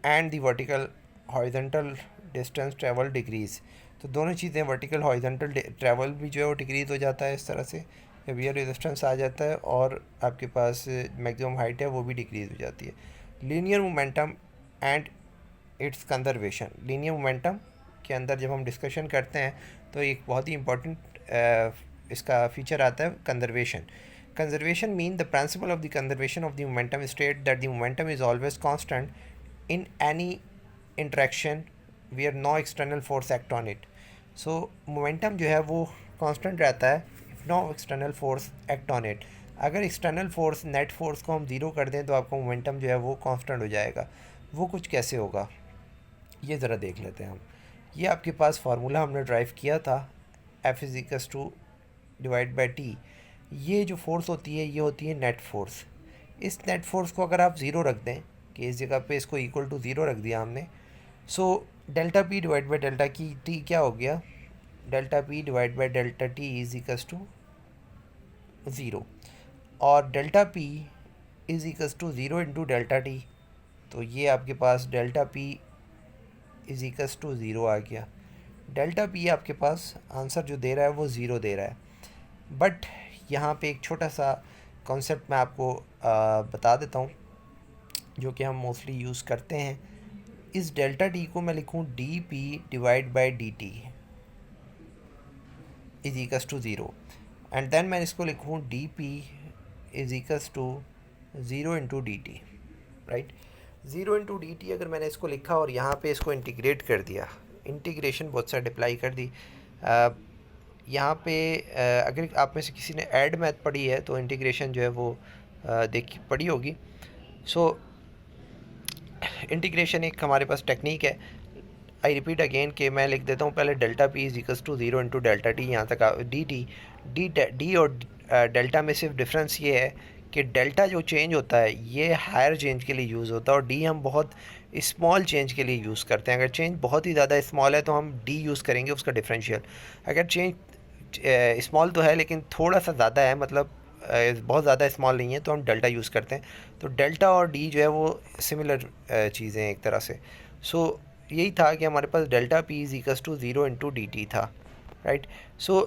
Speaker 1: and the vertical horizontal distance travel decrease. तो दोनों चीज़ें, वर्टिकल हॉरिजॉन्टल ट्रैवल भी जो है वो डिक्रीज़ हो जाता है इस तरह से जब एयर रेजिस्टेंस आ जाता है, और आपके पास मैक्सिमम हाइट है वो भी डिक्रीज़ हो जाती है। Linear momentum and it's conservation. Linear momentum के अंदर जब हम डिस्कशन करते हैं तो एक बहुत ही इंपॉर्टेंट इसका फीचर आता है conservation. Conservation mean the principle of the conservation of the momentum state that the momentum is always constant in any interaction where no external force act on it. So momentum जो है वो constant रहता है if no external force act on it. अगर external force, net force को हम zero कर दें तो आपका मोमेंटम जो है वो कांस्टेंट हो जाएगा। वो कुछ कैसे होगा ये ज़रा देख लेते हैं हम। ये आपके पास फार्मूला हमने ड्राइव किया था, F is to divide by T. ये जो फोर्स होती है ये होती है नेट फोर्स। इस नेट फोर्स को अगर आप ज़ीरो रख दें कि इस जगह पे इसको इक्वल टू ज़ीरो रख दिया हमने, so delta P divide by delta की टी क्या हो गया, delta P divide by delta T is to zero, और delta P is to zero into delta T. तो ये आपके पास delta P is to zero आ गया। डेल्टा पी आपके पास आंसर जो दे रहा है वो ज़ीरो दे रहा है, बट यहाँ पे एक छोटा सा कॉन्सेप्ट मैं आपको बता देता हूँ जो कि हम मोस्टली यूज़ करते हैं। इस डेल्टा टी को मैं लिखूँ D P divide by D T is to zero, and then मैं इसको लिखूँ D P is to zero into D T, right. Zero into D T अगर मैंने इसको लिखा और यहाँ पे इसको इंटीग्रेट कर दिया, इंटीग्रेशन बहुत साइड अप्लाई कर दी। यहाँ पे अगर आप में से किसी ने ऐड मैथ पढ़ी है तो इंटीग्रेशन जो है वो देखी पढ़ी होगी। सो इंटीग्रेशन एक हमारे पास टेक्निक है। आई रिपीट अगेन कि मैं लिख देता हूँ पहले delta P is equals to zero into delta T, यहाँ तक डी टी डी और डेल्टा में सिर्फ डिफरेंस ये है कि डेल्टा जो चेंज होता है ये हायर चेंज के लिए यूज़ होता है, और डी हम बहुत स्मॉल चेंज के लिए यूज़ करते हैं। अगर चेंज बहुत ही ज़्यादा स्मॉल है तो हम डी यूज़ करेंगे उसका डिफरेंशियल। अगर चेंज स्मॉल तो है लेकिन थोड़ा सा ज़्यादा है, मतलब बहुत ज़्यादा स्मॉल नहीं है, तो हम डेल्टा यूज़ करते हैं। तो डेल्टा और डी जो है वो सिमिलर चीज़ें हैं एक तरह से। सो यही था कि हमारे पास delta P is equals to zero into D T था, राइट। सो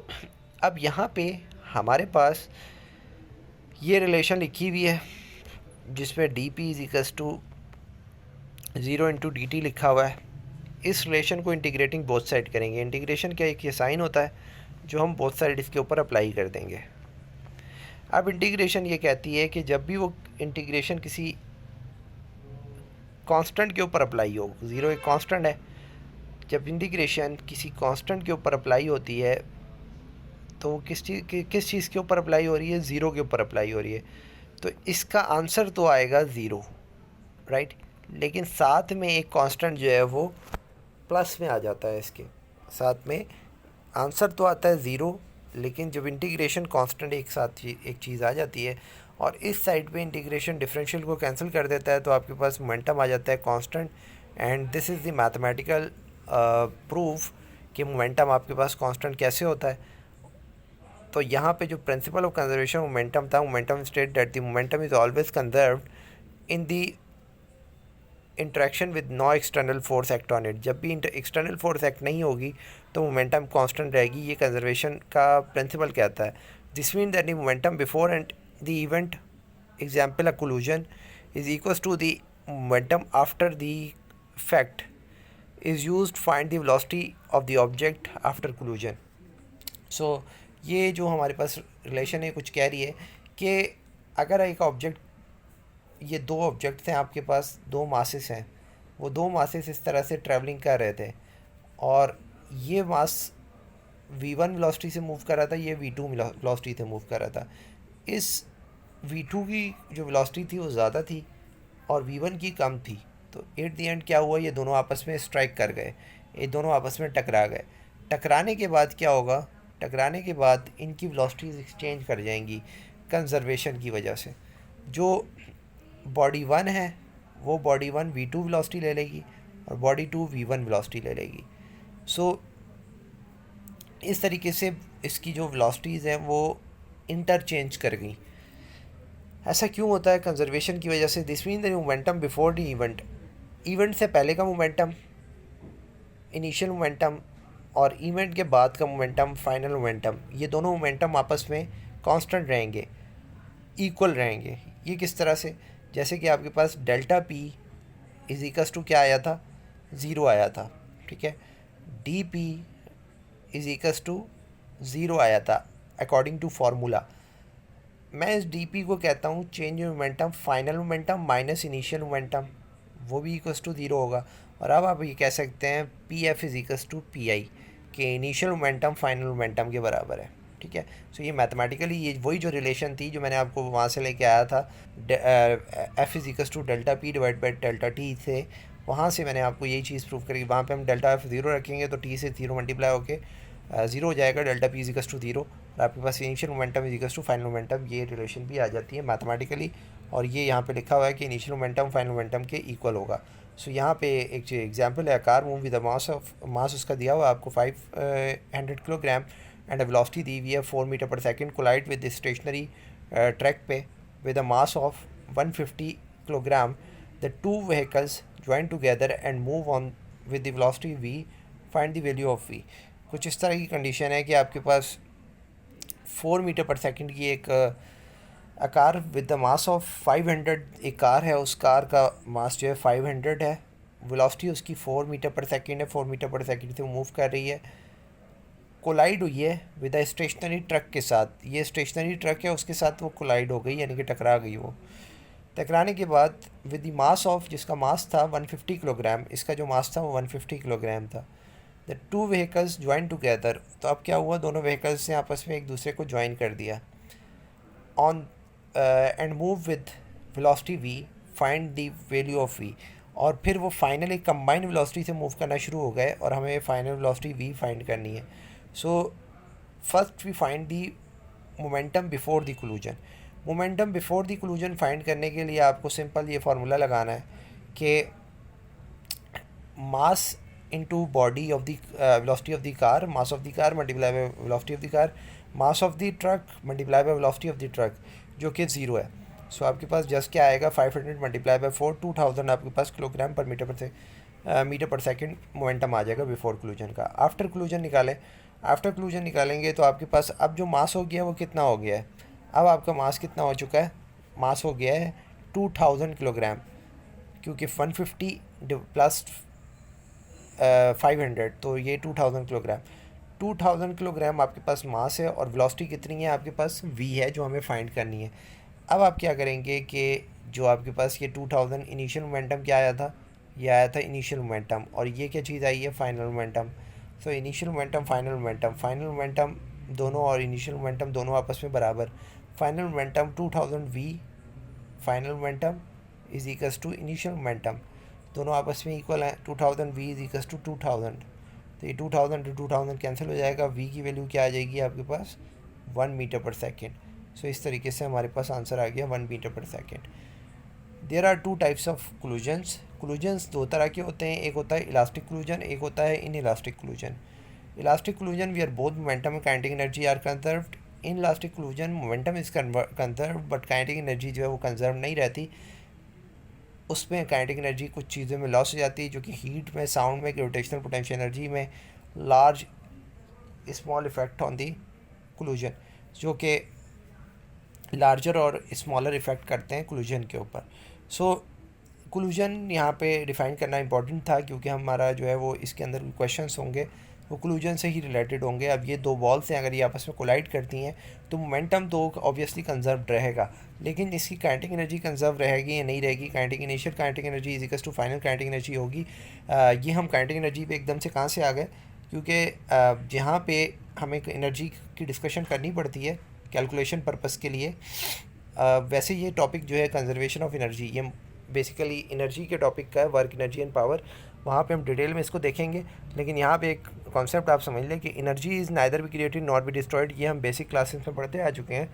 Speaker 1: अब यहाँ पे हमारे पास ये रिलेशन लिखी हुई है जिसमें D P is equals to 0 × dt लिखा हुआ है। इस रिलेशन को इंटीग्रेटिंग बोथ साइड करेंगे। इंटीग्रेशन का एक ये साइन होता है जो हम बोथ साइड इसके ऊपर अप्लाई कर देंगे। अब इंटीग्रेशन ये कहती है कि जब भी वो इंटीग्रेशन किसी कांस्टेंट के ऊपर अप्लाई हो, ज़ीरो एक कांस्टेंट है, जब इंटीग्रेशन किसी कांस्टेंट के ऊपर अप्लाई होती है तो किस चीज़ के ऊपर अप्लाई हो रही है? ज़ीरो के ऊपर अप्लाई हो रही है। तो इसका आंसर तो आएगा ज़ीरो, राइट। लेकिन साथ में एक कांस्टेंट जो है वो प्लस में आ जाता है। इसके साथ में आंसर तो आता है ज़ीरो, लेकिन जब इंटीग्रेशन कांस्टेंट एक साथ एक चीज़ आ जाती है और इस साइड पे इंटीग्रेशन डिफरेंशियल को कैंसिल कर देता है तो आपके पास मोमेंटम आ जाता है constant. And this is the mathematical proof कि मोमेंटम आपके पास कांस्टेंट कैसे होता है। तो यहाँ पे जो प्रिंसिपल ऑफ कंजर्वेशन मोमेंटम था, momentum state that the momentum is always conserved in the interaction with no external force act on it. जब भी एक्सटर्नल फोर्स एक्ट नहीं होगी तो मोमेंटम कांस्टेंट रहेगी। ये कंजर्वेशन का प्रिंसिपल कहता है। This mean that the momentum before and the event, example a collision, is equals to the momentum after the fact is used to find the velocity of the object after collision। so ये जो हमारे पास relation है कुछ कह रही है कि अगर एक ऑब्जेक्ट, ये दो ऑब्जेक्ट्स हैं आपके पास, दो मासेस हैं, वो दो मासेस इस तरह से ट्रैवलिंग कर रहे थे और ये मास v1 वेलोसिटी से मूव कर रहा था, ये v2 वेलोसिटी से मूव कर रहा था। इस v2 की जो वेलोसिटी थी वो ज़्यादा थी और v1 की कम थी। तो एट दी एंड क्या हुआ, ये दोनों आपस में स्ट्राइक कर गए, ये दोनों आपस में टकरा गए। टकराने के बाद क्या होगा? टकराने के बाद इनकी वेलोसिटीज़ एक्सचेंज कर जाएंगी कंजर्वेशन की वजह से। जो बॉडी 1 है वो बॉडी 1 v2 वेलोसिटी ले लेगी और बॉडी 2 v1 वेलोसिटी ले लेगी। सो इस तरीके से इसकी जो वेलोसिटीज़ हैं वो इंटरचेंज कर गई। ऐसा क्यों होता है? कंजर्वेशन की वजह से। This mean the momentum before the event, event से पहले का मोमेंटम, इनिशियल मोमेंटम, और इवेंट के बाद का मोमेंटम, फाइनल मोमेंटम, ये दोनों मोमेंटम आपस में कांस्टेंट रहेंगे, इक्वल रहेंगे। ये किस तरह से? जैसे कि आपके पास delta P is equals to क्या आया था? ज़ीरो आया था, ठीक है। D P is equals to zero आया था अकॉर्डिंग टू फार्मूला। मैं इस डी पी को कहता हूँ change in momentum, final momentum minus initial momentum, वो भी इक्वल्स टू ज़ीरो होगा। और अब आप ये कह सकते हैं P F is equals to P I, के इनिशियल मोमेंटम फाइनल मोमेंटम के बराबर है, ठीक है। सो ये मैथमेटिकली ये वही जो रिलेशन थी जो मैंने आपको वहाँ से लेके आया था, F is equals to delta P divide by delta T से, वहाँ से मैंने आपको यही चीज़ प्रूव करी। वहाँ पे हम डेल्टा एफ ज़ीरो रखेंगे तो टी से ज़ीरो मल्टीप्लाई होकर ज़ीरो हो जाएगा, delta P is equals to zero, और आपके पास initial momentum is equals to final momentum. ये रिलेशन भी आ जाती है मैथमेटिकली, और ये यहाँ पे लिखा हुआ है कि इनिशियल मोमेंटम फाइनल मोमेंटम के इक्वल होगा। सो यहाँ पे एक एग्जांपल है, कार मूव विद मास उसका दिया हुआ है आपको 500 किलोग्राम एंड वेलोसिटी दी हुई है 4 मीटर पर second, collide with stationary track पे with a mass of 150 kilogram. The two vehicles join together and move on with the velocity v, find the value of v। कुछ इस तरह की condition है कि आपके पास 4 मीटर पर सेकंड की एक car with the mass of 500, एक कार है, उस कार का मास जो है 500 है, वेलोसिटी उसकी 4 मीटर पर सेकंड है, 4 मीटर पर सेकंड से मूव कर रही है, कोलाइड हुई है विद अ स्टेशनरी ट्रक के साथ। ये स्टेशनरी ट्रक है, उसके साथ वो कोलाइड हो गई, यानी कि टकरा गई। वो टकराने के बाद विद द मास ऑफ, जिसका मास था 150 किलोग्राम, इसका जो मास था वो 150 किलोग्राम था। The two vehicles join together, तो अब क्या हुआ, दोनों व्हीकल्स ने आपस में एक दूसरे को ज्वाइन कर दिया। On and move with velocity v, find the value of v। और फिर वो फाइनली कंबाइंड वेलोसिटी से मूव करना शुरू हो गए और हमें फाइनल वेलोसिटी v फाइंड करनी है। So first we find the momentum before the collision. Momentum before the collision find करने के लिए आपको सिंपल ये फार्मूला लगाना है कि मास into body of the velocity of the car, mass of the car multiply by velocity of the car, mass of the truck multiply by velocity of the truck, जो कि ज़ीरो है। सो आपके पास just क्या आएगा, 500 multiply by 4, 2000 आपके पास kilogram पर metre पर second momentum आ जाएगा बिफोर कोलिजन का। आफ्टर कोलिजन निकालें आफ्टर कोलिजन निकालेंगे तो आपके पास अब जो मास हो गया वो कितना हो गया है, अब आपका मास कितना हो चुका है, मास हो गया है 2000 किलोग्राम, क्योंकि 150 प्लस 500 तो ये 2000 किलोग्राम, 2000 किलोग्राम आपके पास मास है और वेलोसिटी कितनी है आपके पास v है जो हमें फाइंड करनी है। अब आप क्या करेंगे कि जो आपके पास ये 2000 इनिशियल मोमेंटम क्या आया था, ये आया था इनिशियल मोमेंटम, और ये क्या चीज़ आई है, final momentum. So initial momentum final momentum, final momentum दोनों और इनिशियल मोमेंटम दोनों आपस में बराबर, final momentum 2000 v final momentum is equals to initial momentum, दोनों आपस में इक्वल हैं, 2000 v इज इक्वल्स टू 2000, तो ये 2000 टू 2000 कैंसिल हो जाएगा, v की वैल्यू क्या आ जाएगी आपके पास 1 मीटर पर सेकेंड। सो इस तरीके से हमारे पास आंसर आ गया 1 मीटर पर second. There are two types of collisions, collisions दो तरह के होते हैं, एक होता है इलास्टिक कोलिजन, एक होता है inelastic collision. Elastic collision we are both momentum and kinetic energy are conserved, inelastic collision momentum is conserved but kinetic energy जो है वो कंजर्व नहीं रहती, उसमें काइनेटिक एनर्जी कुछ चीज़ों में लॉस हो जाती है, जो कि हीट में, साउंड में, ग्रेविटेशनल पोटेंशियल एनर्जी में, large small effect on the collision, जो कि लार्जर और स्मॉलर इफेक्ट करते हैं कोलिजन के ऊपर। सो कोलिजन यहाँ पे डिफ़ाइन करना इंपॉर्टेंट था, क्योंकि हमारा जो है वो इसके अंदर क्वेश्चंस होंगे वो कोलिजन से ही रिलेटेड होंगे। अब ये दो बॉल्स हैं, अगर ये आपस में कोलाइड करती हैं तो मोमेंटम तो ऑब्वियसली कंजर्व रहेगा, लेकिन इसकी काइनेटिक एनर्जी कंजर्व रहेगी या नहीं रहेगी, kinetic initial kinetic energy is equals to final kinetic energy होगी। ये हम काइनेटिक एनर्जी पे एकदम से कहाँ से आ गए, क्योंकि जहाँ पे हमें एनर्जी की डिस्कशन करनी पड़ती है कैलकुलेशन पर्पस के लिए, वैसे ये टॉपिक जो है कंजर्वेशन ऑफ एनर्जी, ये बेसिकली एनर्जी के टॉपिक का है, वर्क एनर्जी एंड पावर, वहाँ पे हम डिटेल में इसको देखेंगे। लेकिन यहाँ पे एक कॉन्सेप्ट आप समझ लें कि energy is neither be created not be destroyed, ये हम बेसिक क्लासेस में पढ़ते आ चुके हैं।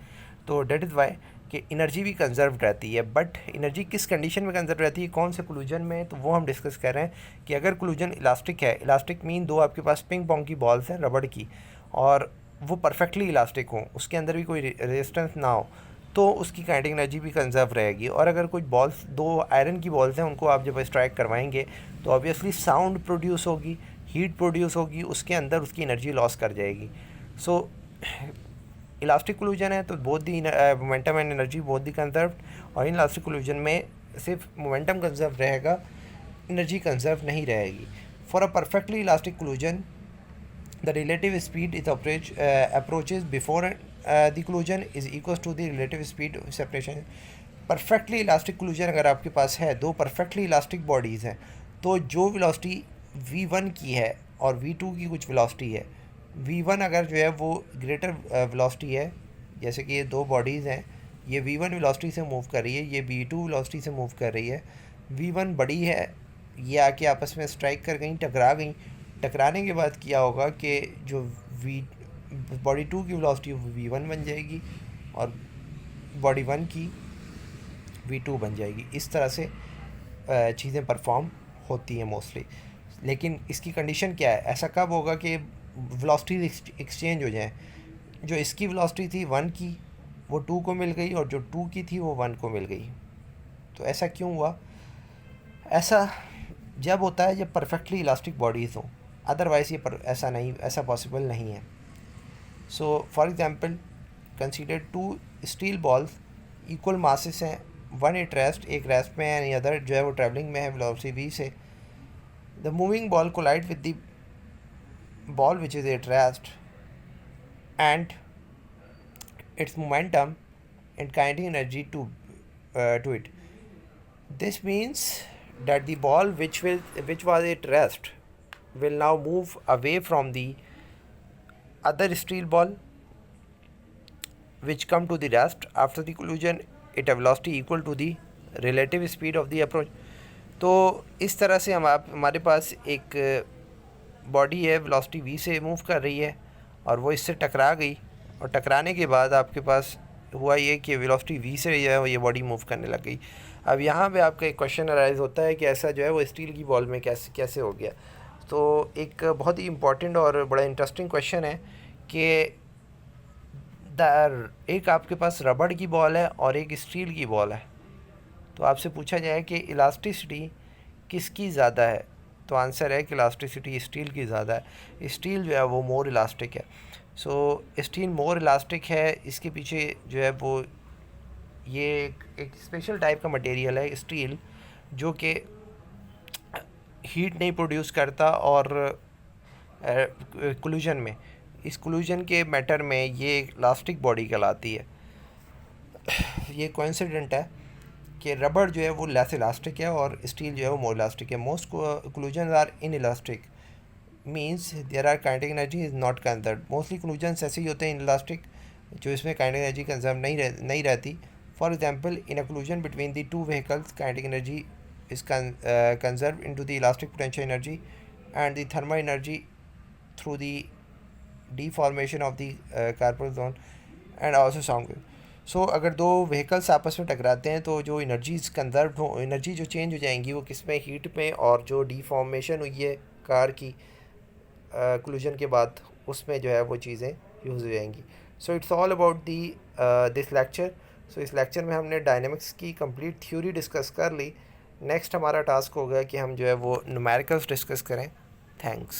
Speaker 1: तो डेट इज़ वाई कि एनर्जी भी कंजर्व रहती है, बट एनर्जी किस कंडीशन में कंजर्व रहती है, कौन से कोलिजन में, तो वो हम डिस्कस कर रहे हैं कि अगर कोलिजन इलास्टिक है, इलास्टिक मीन दो आपके पास पिंग पोंग की बॉल्स हैं रबड़ की, और वो परफेक्टली इलास्टिक हों, उसके अंदर भी कोई रेजिस्टेंस ना हो, तो उसकी काइनेटिक एनर्जी भी कंजर्व रहेगी। और अगर कुछ बॉल्स, दो आयरन की बॉल्स हैं, उनको आप जब स्ट्राइक करवाएंगे तो ऑब्वियसली साउंड प्रोड्यूस होगी, हीट प्रोड्यूस होगी, उसके अंदर उसकी एनर्जी लॉस कर जाएगी। सो इलास्टिक कोलिजन है तो both the momentum and energy both the conserved, और इन इलास्टिक कोलिजन में सिर्फ मोमेंटम कंजर्व रहेगा, एनर्जी कंजर्व नहीं रहेगी। For a perfectly elastic collision the relative speed it approaches before the collision is equals to the relative speed of separation। perfectly elastic collision अगर आपके पास है, दो perfectly elastic bodies हैं, तो जो velocity v1 की है और v2 की कुछ velocity है, v1 अगर जो है वो greater velocity है, जैसे कि ये दो bodies हैं, ये v1 velocity से मूव कर रही है, ये v2 velocity से मूव कर रही है, v1 बड़ी है, ये आके आपस में स्ट्राइक कर गई, टकरा गई, टकराने के बाद क्या होगा कि जो बॉडी 2 की वेलोसिटी v1 बन जाएगी और बॉडी 1 की v2 बन जाएगी। इस तरह से चीज़ें परफॉर्म होती हैं मोस्टली। लेकिन इसकी कंडीशन क्या है, ऐसा कब होगा कि वेलोसिटी एक्सचेंज हो जाए, जो इसकी वेलोसिटी थी 1 की वो 2 को मिल गई और जो 2 की थी वो 1 को मिल गई। तो ऐसा क्यों हुआ, ऐसा जब होता है जब परफेक्टली इलास्टिक बॉडीज़ हों, अदरवाइज़ ये ऐसा नहीं, ऐसा पॉसिबल नहीं है। So for example consider two steel balls, equal masses हैं, वन एट रेस्ट, एक रेस्ट में है, एनी अदर जो है वो ट्रैवलिंग में है वेलोसिटी v से। The moving ball collide with the ball which is at rest and its momentum and kinetic energy to it. This means that the ball which was at rest will now move away from the other steel ball which come to the rest after the collision at a velocity equal to the relative speed of the approach। तो इस तरह से हमारे पास एक body है, velocity v से move कर रही है और वो इससे टकरा गई, और टकराने के बाद आपके पास हुआ ये कि वेलोसिटी v से जो है ये बॉडी मूव करने लग गई। अब यहाँ पे आपका एक क्वेश्चन अराइज होता है कि ऐसा जो है वो स्टील की बॉल में कैसे हो गया। तो एक बहुत ही इम्पॉर्टेंट और बड़ा इंटरेस्टिंग क्वेश्चन है कि एक आपके पास रबड़ की बॉल है और एक स्टील की बॉल है, तो आपसे पूछा जाए कि इलास्टिसिटी किसकी ज़्यादा है, तो आंसर है कि इलास्टिसिटी स्टील की ज़्यादा है, स्टील जो है वो मोर इलास्टिक है। सो स्टील मोर इलास्टिक है, इसके पीछे जो है वो ये एक स्पेशल टाइप का मटेरियल है स्टील, जो कि हीट नहीं प्रोड्यूस करता, और कोलिजन में, इस कोलिजन के मैटर में ये इलास्टिक बॉडी कहलाती है। ये कोइंसिडेंट है कि रबड़ जो है वो लेस इलास्टिक है और स्टील जो है वो मोर इलास्टिक है। Most collision are inelastic, means there are kinetic energy is not conserve. Mostly collisions ऐसे ही होते हैं इन इलास्टिक जो इसमें काइनेटिक एनर्जी कंजर्व नहीं रहती। For example, in a collision between the two vehicles, kinetic energy is conserved into the elastic potential energy and the thermal energy through the deformation of the carpal zone and also sound wave. सो अगर दो vehicles आपस में टकराते हैं तो जो energies conserve हो, energy जो चेंज हो जाएंगी वो किस में, हीट में, और जो डिफॉर्मेशन हुई है कार की कोलिजन के बाद उसमें जो है वो चीज़ें यूज़ हो जाएंगी। So it's all about the this lecture. So इस लेक्चर में हमने डायनेमिक्स की कंप्लीट थ्योरी डिस्कस कर ली। नेक्स्ट हमारा टास्क होगा कि हम जो है वो न्यूमेरिकल्स डिस्कस करें। थैंक्स।